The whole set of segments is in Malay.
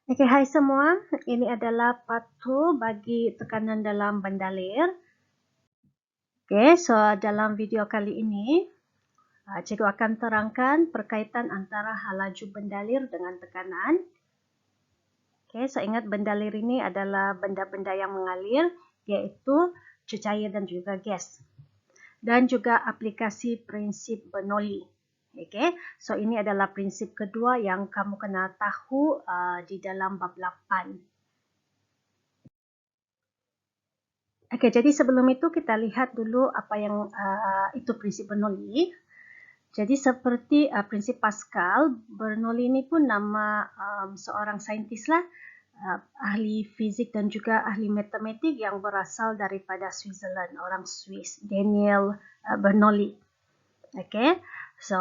Oke, hai semua. Ini adalah part 2 bagi tekanan dalam bendalir. Oke, so dalam video kali ini, cikgu akan terangkan perkaitan antara laju bendalir dengan tekanan. Oke, so ingat bendalir ini adalah benda-benda yang mengalir, yaitu cecair dan juga gas. Dan juga aplikasi prinsip Bernoulli. Okay, so ini adalah prinsip kedua yang kamu kena tahu di dalam bab 8. Okey, jadi sebelum itu kita lihat dulu apa yang itu prinsip Bernoulli. Jadi seperti prinsip Pascal, Bernoulli ini pun nama seorang saintis lah, ahli fizik dan juga ahli matematik yang berasal daripada Switzerland, orang Swiss, Daniel Bernoulli. Okey, so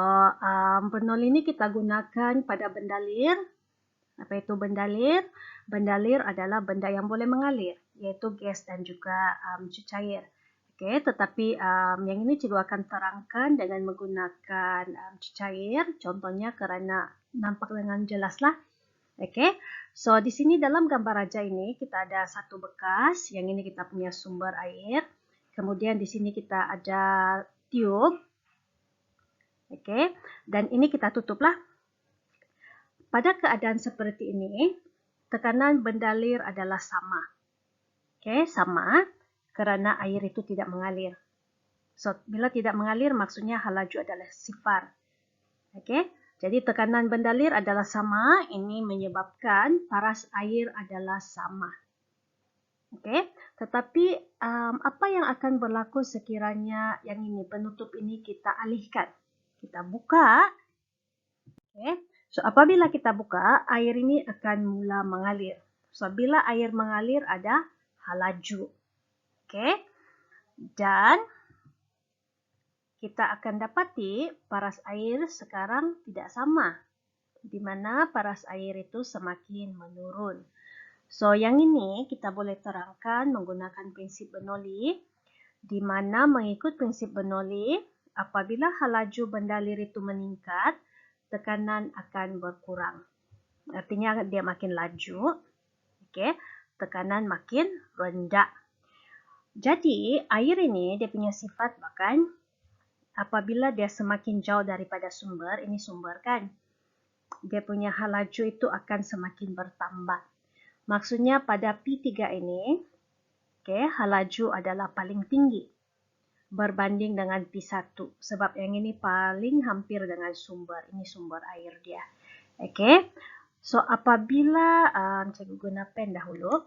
Bernoulli ini kita gunakan pada bendalir. Apa itu bendalir? Bendalir adalah benda yang boleh mengalir, yaitu gas dan juga cecair. Okey, tetapi yang ini cikgu akan terangkan dengan menggunakan cecair, contohnya kerana nampak dengan jelaslah. Okey, so di sini dalam gambar raja ini kita ada satu bekas, yang ini kita punya sumber air. Kemudian di sini kita ada tiub. Okey, dan ini kita tutuplah. Pada keadaan seperti ini, tekanan bendalir adalah sama. Okey, sama kerana air itu tidak mengalir. So, bila tidak mengalir maksudnya laju adalah sifar. Okey, jadi tekanan bendalir adalah sama, ini menyebabkan paras air adalah sama. Okey, tetapi apa yang akan berlaku sekiranya yang ini penutup ini kita alihkan? Kita buka. Okey. So, apabila kita buka, air ini akan mula mengalir. So, bila air mengalir ada laju. Okey. Dan kita akan dapati paras air sekarang tidak sama. Di mana paras air itu semakin menurun. So, yang ini kita boleh terangkan menggunakan prinsip Bernoulli. Di mana mengikut prinsip Bernoulli, apabila laju bendalir itu meningkat, tekanan akan berkurang. Artinya dia makin laju, okey, tekanan makin rendah. Jadi air ini dia punya sifat bahkan apabila dia semakin jauh daripada sumber, ini sumber kan, dia punya laju itu akan semakin bertambah. Maksudnya pada P3 ini, okey, laju adalah paling tinggi berbanding dengan P1 sebab yang ini paling hampir dengan sumber. Ini sumber air dia. Okey. So apabila cikgu guna pen dahulu.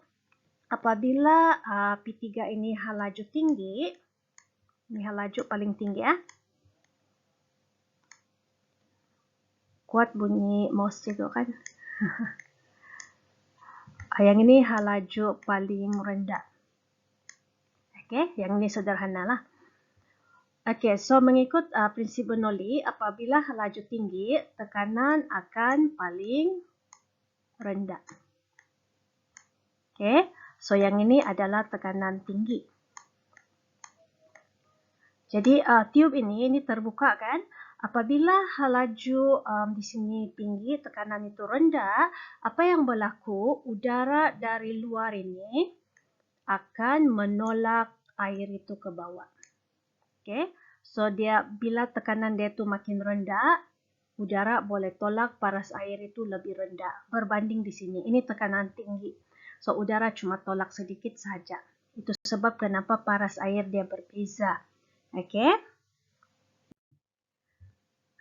Apabila P3 ini laju tinggi, ini laju paling tinggi ya. Kuat bunyi mouse cikgu kan. Yang ini laju paling rendah. Okey, yang ini sederhanalah. Okey, so mengikut prinsip Bernoulli, apabila laju tinggi, tekanan akan paling rendah. Okey, so yang ini adalah tekanan tinggi. Jadi tiub ini terbuka kan. Apabila laju di sini tinggi, tekanan itu rendah, apa yang berlaku? Udara dari luar ini akan menolak air itu ke bawah. Okey, so dia bila tekanan dia itu makin rendah, udara boleh tolak paras air itu lebih rendah berbanding di sini. Ini tekanan tinggi. So udara cuma tolak sedikit saja. Itu sebab kenapa paras air dia berbeza. Okey.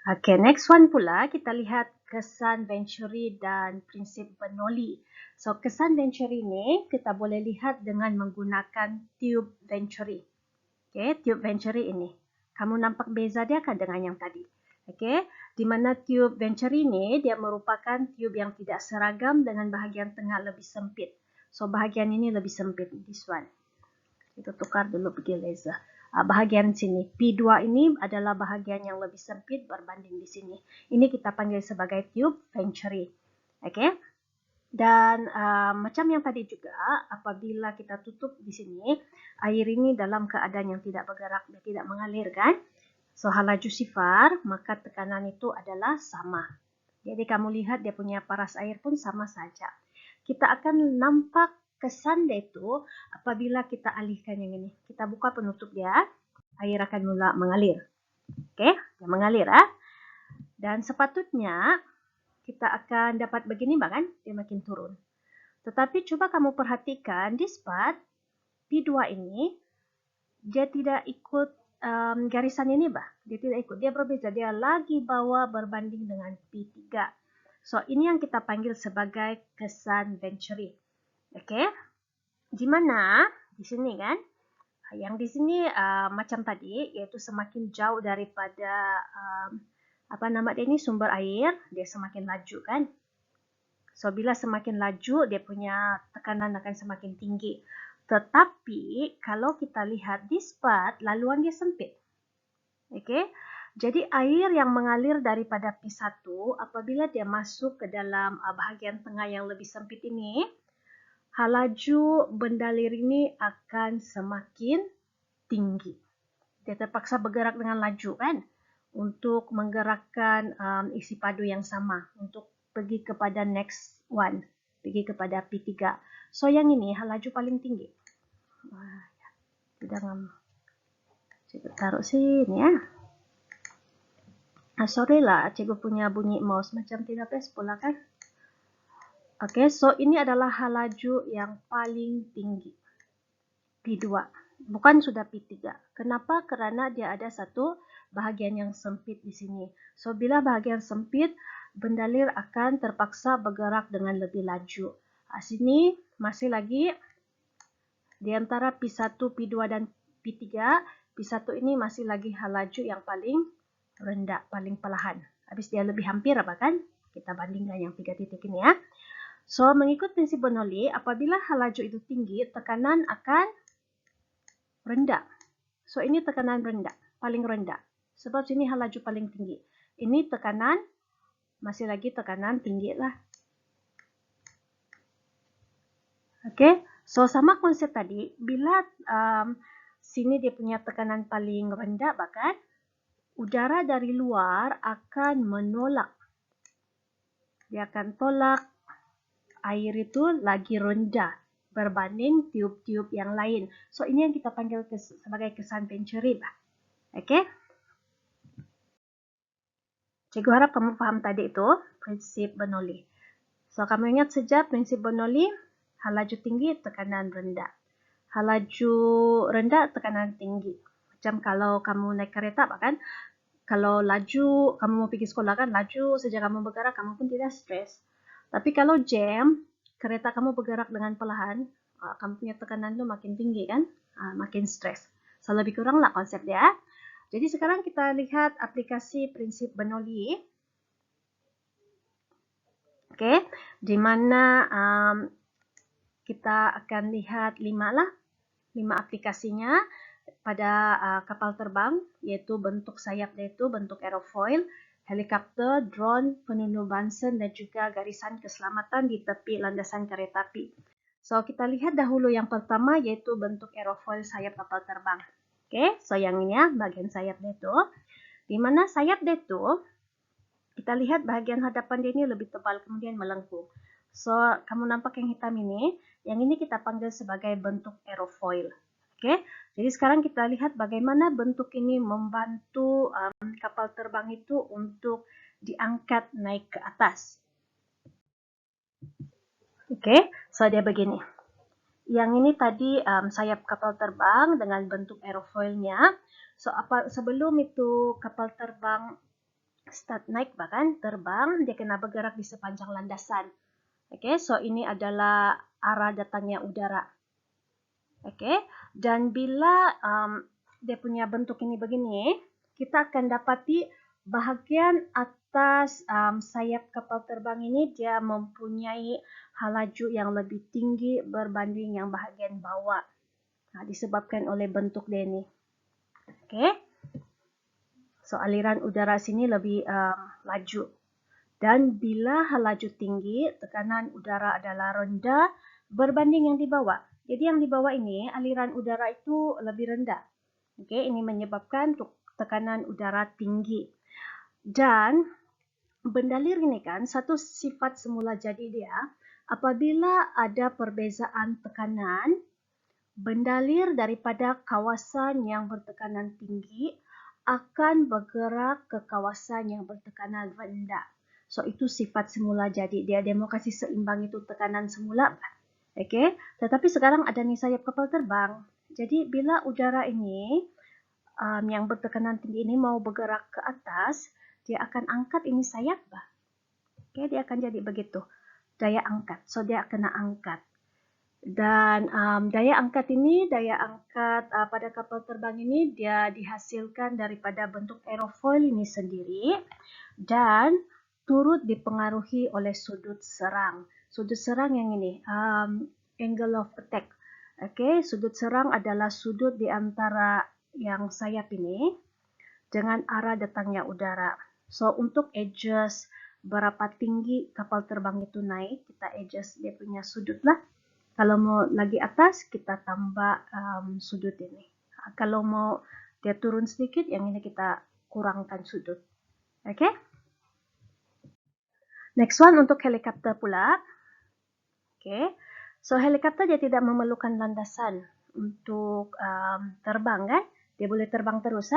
Okey, next one pula kita lihat kesan Venturi dan prinsip Bernoulli. So kesan Venturi ni kita boleh lihat dengan menggunakan tiub Venturi. Okey, tiub Venturi ini. Kamu nampak beza dia kan dengan yang tadi? Okey, di mana tiub Venturi ini dia merupakan tiub yang tidak seragam dengan bahagian tengah lebih sempit. So bahagian ini lebih sempit, this one. Kita tukar dulu pergi laser. Bahagian sini, P2 ini adalah bahagian yang lebih sempit berbanding di sini. Ini kita panggil sebagai tiub Venturi. Okey. Dan macam yang tadi juga, apabila kita tutup di sini, air ini dalam keadaan yang tidak bergerak, dia tidak mengalir kan. So laju sifar, maka tekanan itu adalah sama. Jadi kamu lihat dia punya paras air pun sama saja. kita akan nampak kesan dia itu apabila kita alihkan yang ini. Kita buka penutup dia, air akan mula mengalir. Oke, dia mengalir. Dan sepatutnya kita akan dapat begini bahkan dia makin turun. Tetapi coba kamu perhatikan di part P2 ini, dia tidak ikut garisan ini bah. Dia tidak ikut, dia berbeza. Dia lagi bawah berbanding dengan P3. So, ini yang kita panggil sebagai kesan Venturi. Oke, di mana? Di sini kan? Yang di sini macam tadi, yaitu semakin jauh daripada apa nama dia ini, sumber air, dia semakin laju kan? So, bila semakin laju, dia punya tekanan akan semakin tinggi. Tetapi, kalau kita lihat di part, laluan dia sempit. Okey, jadi air yang mengalir daripada P1, apabila dia masuk ke dalam bahagian tengah yang lebih sempit ini, laju bendalir ini akan semakin tinggi. Dia terpaksa bergerak dengan laju kan, untuk menggerakkan isi padu yang sama, untuk pergi kepada next one, pergi kepada P3. So, yang ini laju paling tinggi. Tidak ngam. Cikgu taruh sini ya. Sorry lah, cikgu punya bunyi mouse macam tidak best pula kan. Oke, so ini adalah laju yang paling tinggi. P2. Bukan sudah P3. Kenapa? Karena dia ada satu bahagian yang sempit di sini. So, bila bahagian sempit, bendalir akan terpaksa bergerak dengan lebih laju. Sini masih lagi di antara P1, P2 dan P3. P1 ini masih lagi laju yang paling rendah, paling perlahan. Habis dia lebih hampir apa kan? Kita bandingkan yang 3 titik ini ya. So, mengikut prinsip Bernoulli, apabila laju itu tinggi, tekanan akan rendah. So, ini tekanan rendah, paling rendah. Sebab sini laju paling tinggi. Ini tekanan, masih lagi tekanan tinggi lah. Oke, so sama konsep tadi, bila sini dia punya tekanan paling rendah, bahkan udara dari luar akan menolak. Dia akan tolak air itu lagi rendah berbanding tiup-tiup yang lain. So, ini yang kita panggil sebagai kesan Venturi. Oke? Cikgu harap kamu faham tadi itu prinsip Bernoulli. So, kamu ingat saja prinsip Bernoulli, laju tinggi, tekanan rendah. Laju rendah, tekanan tinggi. Macam kalau kamu naik kereta, kan? Kalau laju, kamu mau pergi sekolah kan, laju saja kamu bergerak, kamu pun tidak stres. Tapi kalau jam, kereta kamu bergerak dengan perlahan, kamu punya tekanan itu makin tinggi kan, makin stres. So, lebih kurang lah konsep dia. Jadi sekarang kita lihat aplikasi prinsip Bernoulli. Oke, di mana kita akan lihat 5 aplikasinya pada kapal terbang, yaitu bentuk sayap yaitu bentuk aerofoil, helikopter, drone, penunjuk Bunsen dan juga garisan keselamatan di tepi landasan kereta api. So, kita lihat dahulu yang pertama yaitu bentuk aerofoil sayap kapal terbang. Oke, so yang ini ya, bagian sayap dia itu. Di mana sayap dia itu, kita lihat bahagian hadapan dia ini lebih tebal kemudian melengkung. So, kamu nampak yang hitam ini, yang ini kita panggil sebagai bentuk aerofoil. Oke, jadi sekarang kita lihat bagaimana bentuk ini membantu kapal terbang itu untuk diangkat naik ke atas. Oke, so dia begini. Yang ini tadi sayap kapal terbang dengan bentuk aerofoilnya. So, sebelum itu kapal terbang start naik bahkan terbang, dia kena bergerak di sepanjang landasan. Oke, so ini adalah arah datangnya udara. Oke, dan bila dia punya bentuk ini begini, kita akan dapati bahagian atas sayap kapal terbang ini dia mempunyai laju yang lebih tinggi berbanding yang bahagian bawah. Disebabkan oleh bentuk dia ini. Oke, so aliran udara sini lebih laju. Dan bila laju tinggi, tekanan udara adalah rendah berbanding yang di bawah. Jadi yang di bawah ini aliran udara itu lebih rendah. Oke, ini menyebabkan tekanan udara tinggi. Dan bendalir ini kan satu sifat semula jadi dia, Apabila ada perbezaan tekanan, bendalir daripada kawasan yang bertekanan tinggi akan bergerak ke kawasan yang bertekanan rendah. So, itu sifat semula jadi. Dia mau kasih seimbang itu tekanan semula. Okay? Tetapi sekarang ada nih sayap kapal terbang. Jadi, bila udara ini yang bertekanan tinggi ini mau bergerak ke atas, dia akan angkat ini sayap. Okay? Dia akan jadi begitu. Daya angkat. So, dia kena angkat. Dan daya angkat pada kapal terbang ini dia dihasilkan daripada bentuk aerofoil ini sendiri dan turut dipengaruhi oleh sudut serang. Sudut serang yang ini, angle of attack. Okay, sudut serang adalah sudut di antara yang sayap ini dengan arah datangnya udara. So, untuk adjust berapa tinggi kapal terbang itu naik, kita adjust dia punya sudut lah. Kalau mau lagi atas, kita tambah sudut ini. Kalau mau dia turun sedikit, yang ini kita kurangkan sudut. Okay? Next one untuk helikopter pula. Okay. So, helikopter dia tidak memerlukan landasan untuk terbang, kan? Dia boleh terbang terus,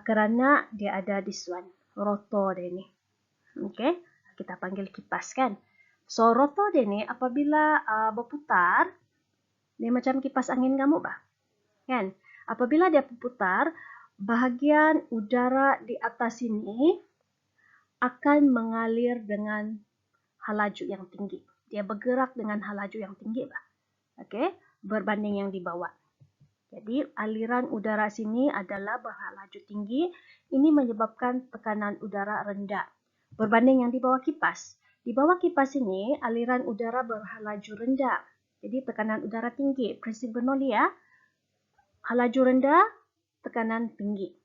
kerana dia ada this one, rotor dia ni. Okay. Kita panggil kipas, kan? So, rotor dia ni apabila berputar, dia macam kipas angin kamu, kan? Apabila dia berputar, bahagian udara di atas ini akan mengalir dengan halaju yang tinggi. Dia bergerak dengan halaju yang tinggi, okay? Berbanding yang di bawah. Jadi, aliran udara sini adalah berhalaju tinggi. Ini menyebabkan tekanan udara rendah. Berbanding yang di bawah kipas. Di bawah kipas ini, aliran udara berhalaju rendah. Jadi, tekanan udara tinggi. Prinsip Bernoulli, halaju rendah, tekanan tinggi.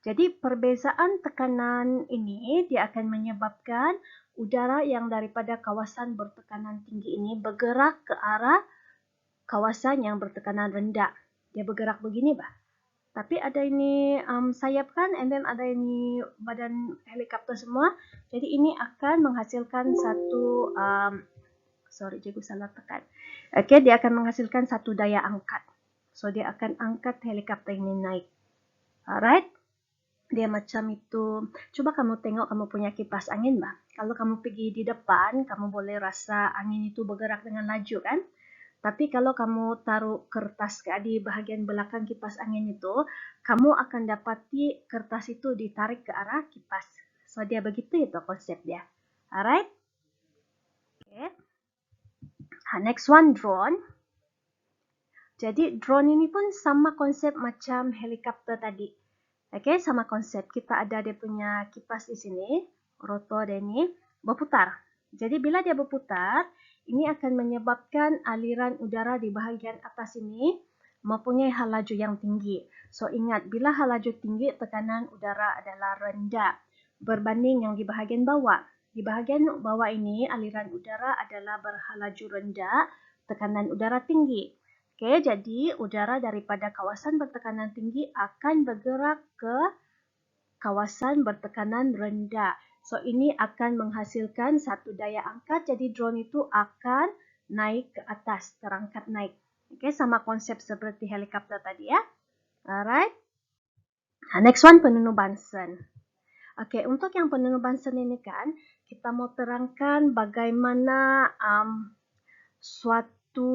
Jadi, perbezaan tekanan ini dia akan menyebabkan udara yang daripada kawasan bertekanan tinggi ini bergerak ke arah kawasan yang bertekanan rendah. Dia bergerak begini, Tapi ada ini sayap, kan, and then ada ini badan helikopter semua. Jadi, ini akan menghasilkan satu cikgu salah tekan. Okay, dia akan menghasilkan satu daya angkat. So, dia akan angkat helikopter ini naik. Alright? Dia macam itu. Cuba kamu tengok kamu punya kipas angin, Kalau kamu pergi di depan, kamu boleh rasa angin itu bergerak dengan laju, kan? Tapi kalau kamu taruh kertas di bahagian belakang kipas angin itu, kamu akan dapati kertas itu ditarik ke arah kipas. So, dia begitu itu konsep dia. Alright? Okay. Next one, drone. Jadi, drone ini pun sama konsep macam helikopter tadi. Okay, sama konsep. Kita ada dia punya kipas di sini, rotor dia ini, berputar. Jadi, bila dia berputar, ini akan menyebabkan aliran udara di bahagian atas ini mempunyai halaju yang tinggi. So, ingat, bila halaju tinggi, tekanan udara adalah rendah berbanding yang di bahagian bawah. Di bahagian bawah ini, aliran udara adalah berhalaju rendah, tekanan udara tinggi. Okay, jadi udara daripada kawasan bertekanan tinggi akan bergerak ke kawasan bertekanan rendah. So, ini akan menghasilkan satu daya angkat. Jadi, drone itu akan naik ke atas, terangkat naik. Okay, sama konsep seperti helikopter tadi, ya. Alright. Next one, penunu Bunsen. Okay, untuk yang penunu Bunsen ini, kan, kita mau terangkan bagaimana suatu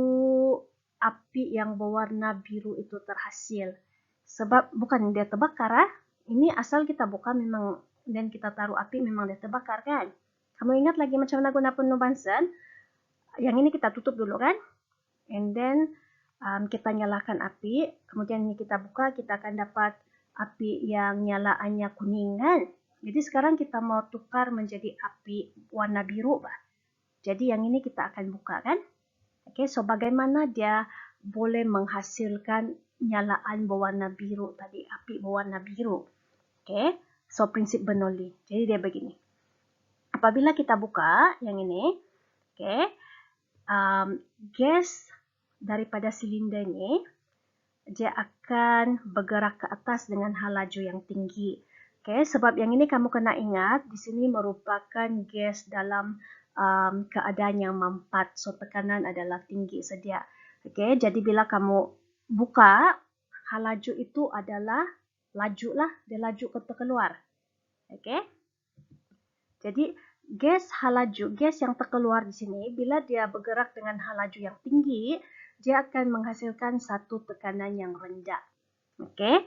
api yang berwarna biru itu terhasil. Sebab bukan dia terbakar, Ini asal kita buka memang dan kita taruh api memang dia terbakar, kan? Kamu ingat lagi macam mana guna penunu Bunsen? Yang ini kita tutup dulu, kan? And then kita nyalakan api, kemudian ini kita buka, kita akan dapat api yang nyalaannya kuning, kan? Jadi sekarang kita mau tukar menjadi api warna biru, Jadi yang ini kita akan buka, kan? Okay, so bagaimana dia boleh menghasilkan nyalaan berwarna biru tadi, api berwarna biru. Okay, so prinsip Bernoulli. Jadi dia begini. Apabila kita buka yang ini, okay, gas daripada silinder ini, dia akan bergerak ke atas dengan halaju yang tinggi. Okay, sebab yang ini kamu kena ingat, di sini merupakan gas dalam keadaan yang mempat. So, tekanan adalah tinggi sedia. Okay, jadi bila kamu buka, halaju itu adalah laju lah, dia laju ke terkeluar. Okay, jadi gas halaju, gas yang terkeluar di sini, bila dia bergerak dengan halaju yang tinggi, dia akan menghasilkan satu tekanan yang rendah. Okay,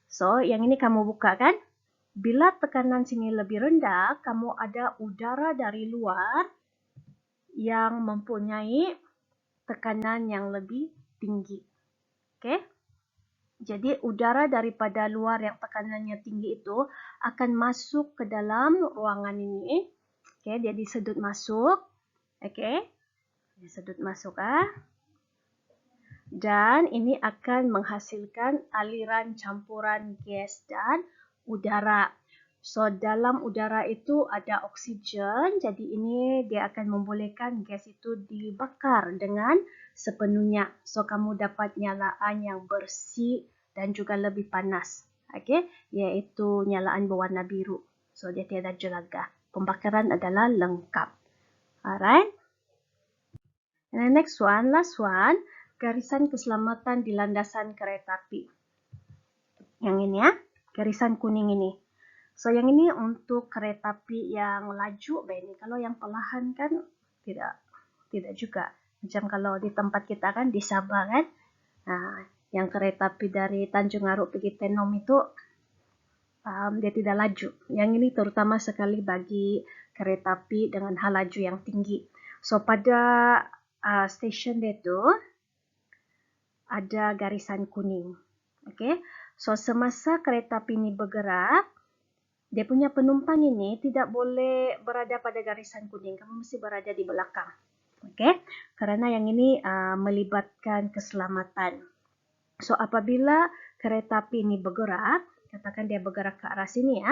so yang ini kamu buka kan? Bila tekanan sini lebih rendah, kamu ada udara dari luar yang mempunyai tekanan yang lebih tinggi. Okay? Jadi udara daripada luar yang tekanannya tinggi itu akan masuk ke dalam ruangan ini. Okay, dia disedut masuk. Okay, disedut masuk dan ini akan menghasilkan aliran campuran gas dan udara. So, dalam udara itu ada oksigen, jadi ini dia akan membolehkan gas itu dibakar dengan sepenuhnya. So, kamu dapat nyalaan yang bersih dan juga lebih panas. Okay? Iaitu nyalaan berwarna biru. So, dia tiada jelaga. Pembakaran adalah lengkap. Alright? And the next one, last one. Garisan keselamatan di landasan kereta api. Yang ini garisan kuning ini. So yang ini untuk kereta api yang laju, ini. Kalau yang perlahan kan tidak juga. Macam kalau di tempat kita kan di Sabah kan, yang kereta api dari Tanjung Aruk pergi Tenom itu dia tidak laju. Yang ini terutama sekali bagi kereta api dengan hal laju yang tinggi. So pada stesen dia tu ada garisan kuning. Okay. So, semasa kereta api ini bergerak, dia punya penumpang ini tidak boleh berada pada garisan kuning. Kamu mesti berada di belakang. Okay. Kerana yang ini melibatkan keselamatan. So, apabila kereta api ini bergerak, katakan dia bergerak ke arah sini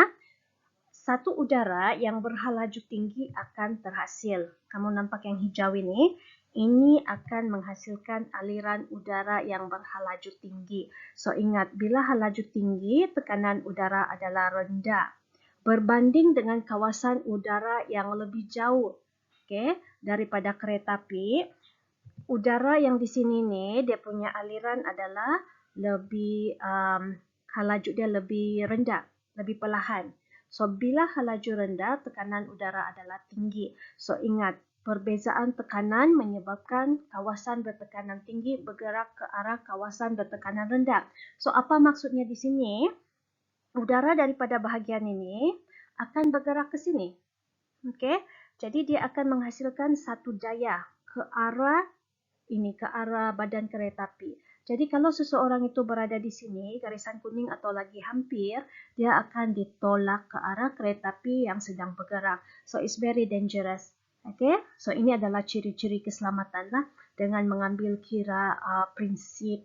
satu udara yang berhalaju tinggi akan terhasil. Kamu nampak yang hijau ini? Ini akan menghasilkan aliran udara yang berhalaju tinggi. So, ingat, bila halaju tinggi, tekanan udara adalah rendah. Berbanding dengan kawasan udara yang lebih jauh daripada kereta api, udara yang di sini nih, dia punya aliran adalah lebih, halaju dia lebih rendah, lebih perlahan. So, bila halaju rendah, tekanan udara adalah tinggi. So, ingat, perbezaan tekanan menyebabkan kawasan bertekanan tinggi bergerak ke arah kawasan bertekanan rendah. So, apa maksudnya di sini? Udara daripada bahagian ini akan bergerak ke sini. Okay? Jadi, dia akan menghasilkan satu daya ke arah ini, ke arah badan kereta api. Jadi, kalau seseorang itu berada di sini, garisan kuning atau lagi hampir, dia akan ditolak ke arah kereta api yang sedang bergerak. So, it's very dangerous. Okay, so ini adalah ciri-ciri keselamatan lah dengan mengambil kira prinsip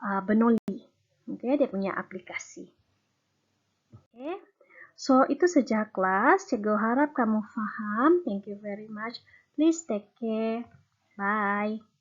Bernoulli. Okay, dia punya aplikasi. Okay, so itu saja kelas. Cikgu harap kamu faham. Thank you very much. Please take care. Bye.